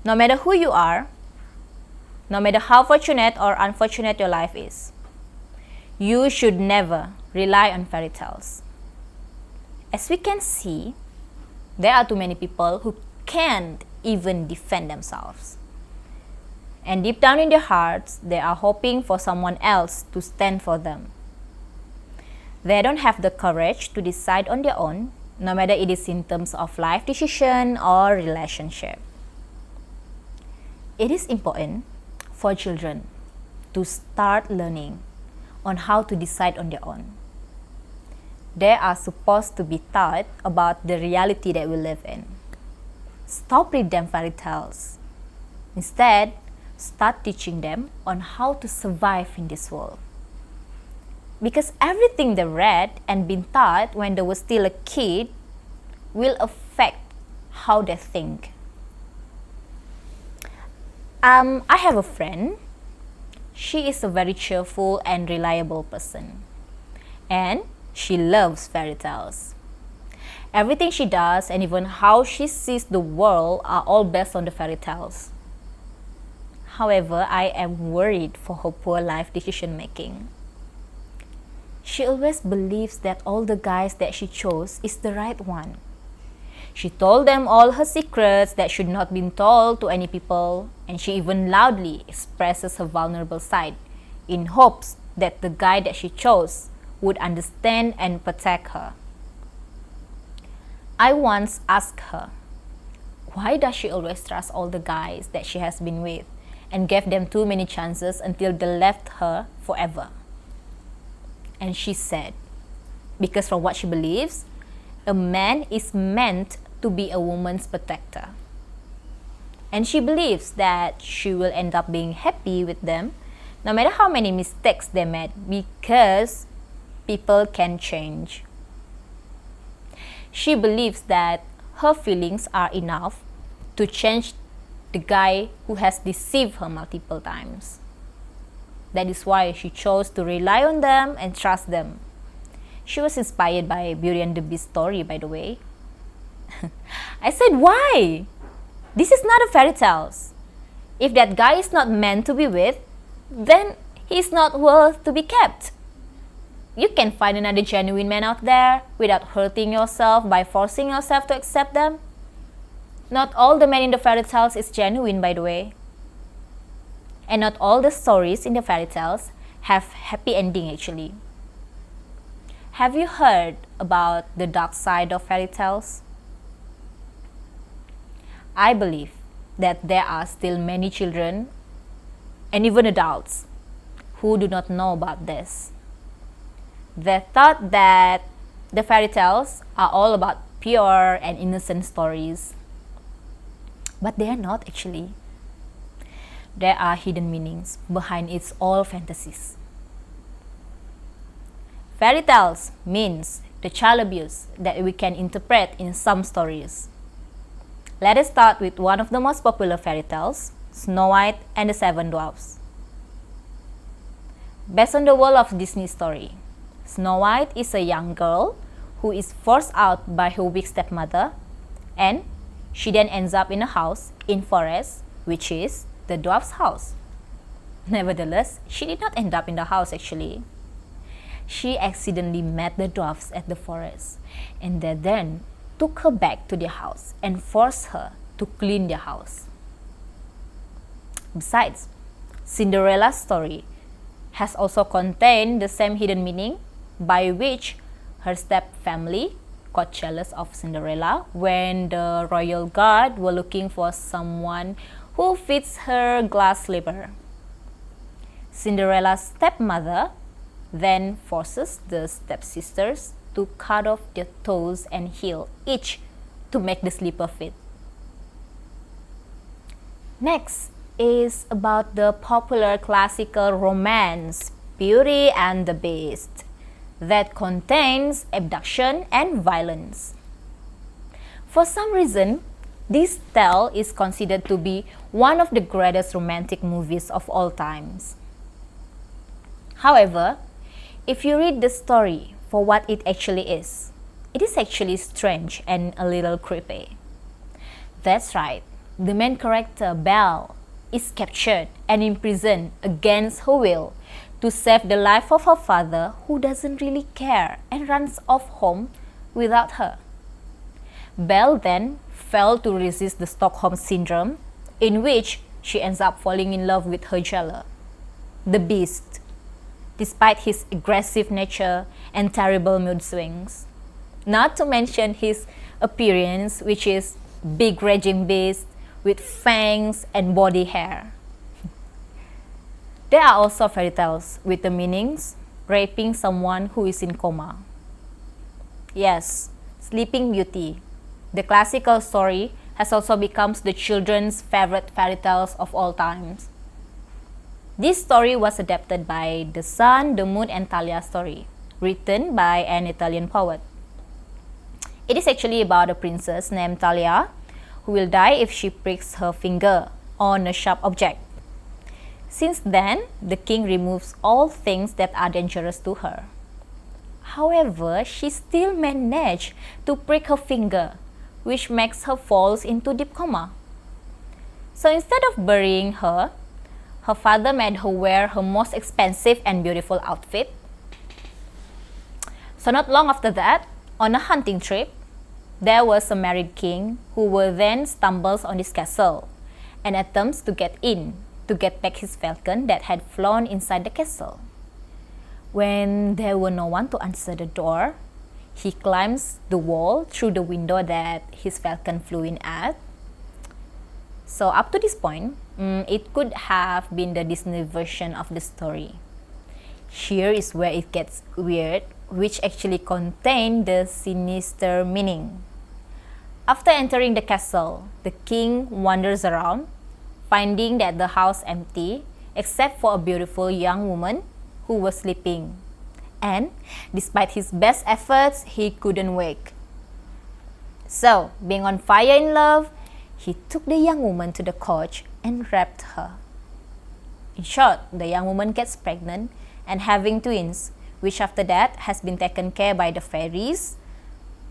No matter who you are, no matter how fortunate or unfortunate your life is, you should never rely on fairy tales. As we can see, there are too many people who can't even defend themselves. And deep down in their hearts, they are hoping for someone else to stand for them. They don't have the courage to decide on their own, no matter it is in terms of life decision or relationship. It is important for children to start learning on how to decide on their own. They are supposed to be taught about the reality that we live in. Stop reading them fairy tales. Instead, start teaching them on how to survive in this world. Because everything they read and been taught when they were still a kid will affect how they think. I have a friend. She is a very cheerful and reliable person. And she loves fairy tales. Everything she does and even how she sees the world are all based on the fairy tales. However, I am worried for her poor life decision making. She always believes that all the guys that she chose is the right one. She told them all her secrets that should not be told to any people, and she even loudly expresses her vulnerable side in hopes that the guy that she chose would understand and protect her. I once asked her, why does she always trust all the guys that she has been with and gave them too many chances until they left her forever? And she said, because from what she believes, a man is meant to be a woman's protector. And she believes that she will end up being happy with them no matter how many mistakes they made, because people can change. She believes that her feelings are enough to change the guy who has deceived her multiple times. That is why she chose to rely on them and trust them. She was inspired by Beauty and the Beast story, by the way. I said, why? This is not a fairy tale. If that guy is not meant to be with, then he is not worth to be kept. You can find another genuine man out there without hurting yourself by forcing yourself to accept them. Not all the men in the fairy tales is genuine, by the way. And not all the stories in the fairy tales have happy ending actually. Have you heard about the dark side of fairy tales? I believe that there are still many children and even adults who do not know about this. They thought that the fairy tales are all about pure and innocent stories. But they are not actually. There are hidden meanings behind its all fantasies. Fairy tales means the child abuse that we can interpret in some stories. Let us start with one of the most popular fairy tales, Snow White and the Seven Dwarfs. Based on the world of Disney story, Snow White is a young girl who is forced out by her weak stepmother, and she then ends up in a house in forest, which is the dwarf's house. Nevertheless, she did not end up in the house actually. She accidentally met the dwarfs at the forest, and they then took her back to their house and forced her to clean their house. Besides, Cinderella's story has also contained the same hidden meaning by which her step-family got jealous of Cinderella when the royal guard were looking for someone who fits her glass slipper. Cinderella's stepmother then forces the stepsisters to cut off their toes and heel each to make the slipper fit. Next is about the popular classical romance Beauty and the Beast that contains abduction and violence. For some reason, this tale is considered to be one of the greatest romantic movies of all times. However, if you read the story for what it actually is, it is actually strange and a little creepy. That's right, the main character, Belle, is captured and imprisoned against her will to save the life of her father, who doesn't really care and runs off home without her. Belle then failed to resist the Stockholm Syndrome, in which she ends up falling in love with her jailer, the Beast, despite his aggressive nature and terrible mood swings. Not to mention his appearance, which is big raging beast with fangs and body hair. There are also fairy tales with the meanings raping someone who is in coma. Yes, Sleeping Beauty, the classical story, has also become the children's favorite fairy tales of all times. This story was adapted by The Sun, the Moon and Talia story, written by an Italian poet. It is actually about a princess named Talia who will die if she pricks her finger on a sharp object. Since then, the king removes all things that are dangerous to her. However, she still managed to prick her finger, which makes her fall into deep coma. So instead of burying her, her father made her wear her most expensive and beautiful outfit. So not long after that, on a hunting trip, there was a married king who then stumbles on this castle and attempts to get in to get back his falcon that had flown inside the castle. When there were no one to answer the door, he climbs the wall through the window that his falcon flew in at. So up to this point, it could have been the Disney version of the story. Here is where it gets weird, which actually contained the sinister meaning. After entering the castle, the king wanders around, finding that the house empty except for a beautiful young woman who was sleeping. And despite his best efforts, he couldn't wake. So, being on fire in love, he took the young woman to the couch and raped her. In short, the young woman gets pregnant and having twins, which after that has been taken care by the fairies,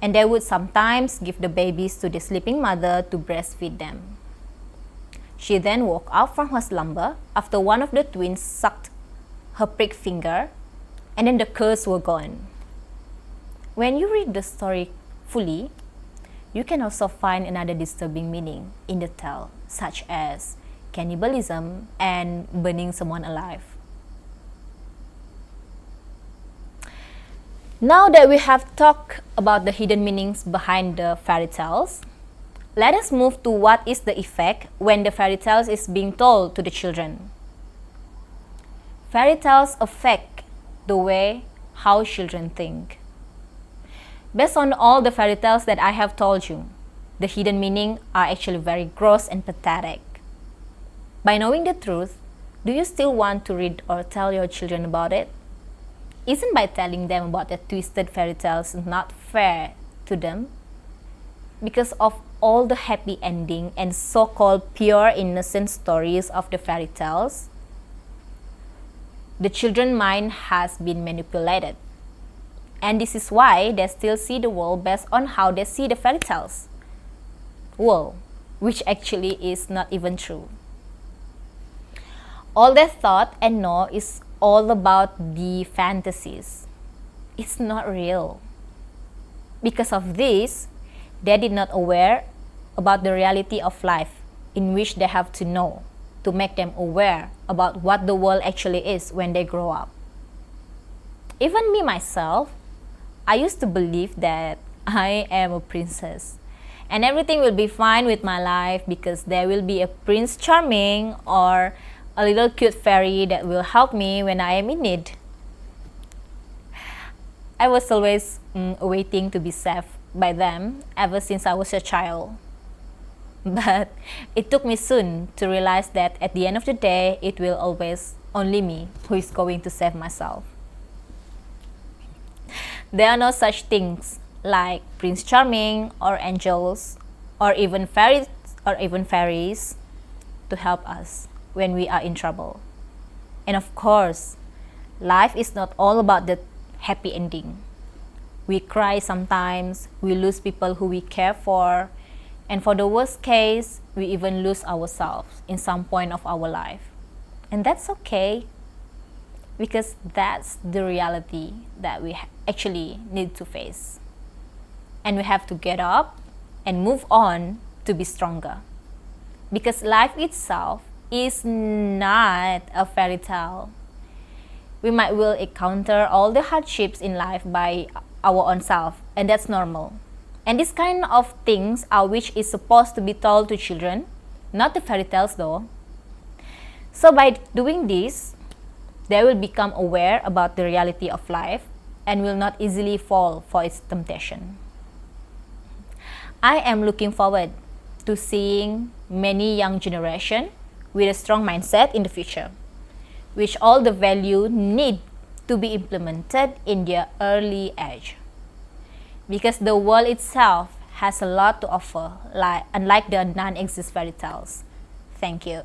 and they would sometimes give the babies to the sleeping mother to breastfeed them. She then woke up from her slumber after one of the twins sucked her prick finger, and then the curse were gone. When you read the story fully, you can also find another disturbing meaning in the tale, such as cannibalism and burning someone alive. Now that we have talked about the hidden meanings behind the fairy tales, let us move to what is the effect when the fairy tales is being told to the children. Fairy tales affect the way how children think. Based on all the fairy tales that I have told you, the hidden meaning are actually very gross and pathetic. By knowing the truth, do you still want to read or tell your children about it? Isn't by telling them about the twisted fairy tales not fair to them? Because of all the happy ending and so-called pure innocent stories of the fairy tales, the children's mind has been manipulated. And this is why they still see the world based on how they see the fairy tales. Well, which actually is not even true. All they thought and know is all about the fantasies. It's not real. Because of this, they did not aware about the reality of life, in which they have to know to make them aware about what the world actually is when they grow up. Even me myself, I used to believe that I am a princess and everything will be fine with my life because there will be a Prince Charming or a little cute fairy that will help me when I am in need. I was always waiting to be saved by them ever since I was a child. But it took me soon to realize that at the end of the day, it will always only me who is going to save myself. There are no such things like Prince Charming or angels or even fairies to help us when we are in trouble. And of course, life is not all about the happy ending. We cry sometimes, we lose people who we care for, And for the worst case, we even lose ourselves in some point of our life. And that's okay, because that's the reality that we actually need to face. And we have to get up and move on to be stronger. Because life itself is not a fairy tale. We might will encounter all the hardships in life by our own self, and that's normal. And this kind of things are which is supposed to be told to children, not the fairy tales though. So by doing this, they will become aware about the reality of life and will not easily fall for its temptation. I am looking forward to seeing many young generation with a strong mindset in the future, which all the value need to be implemented in their early age. Because the world itself has a lot to offer, unlike the non-exist fairy tales. Thank you.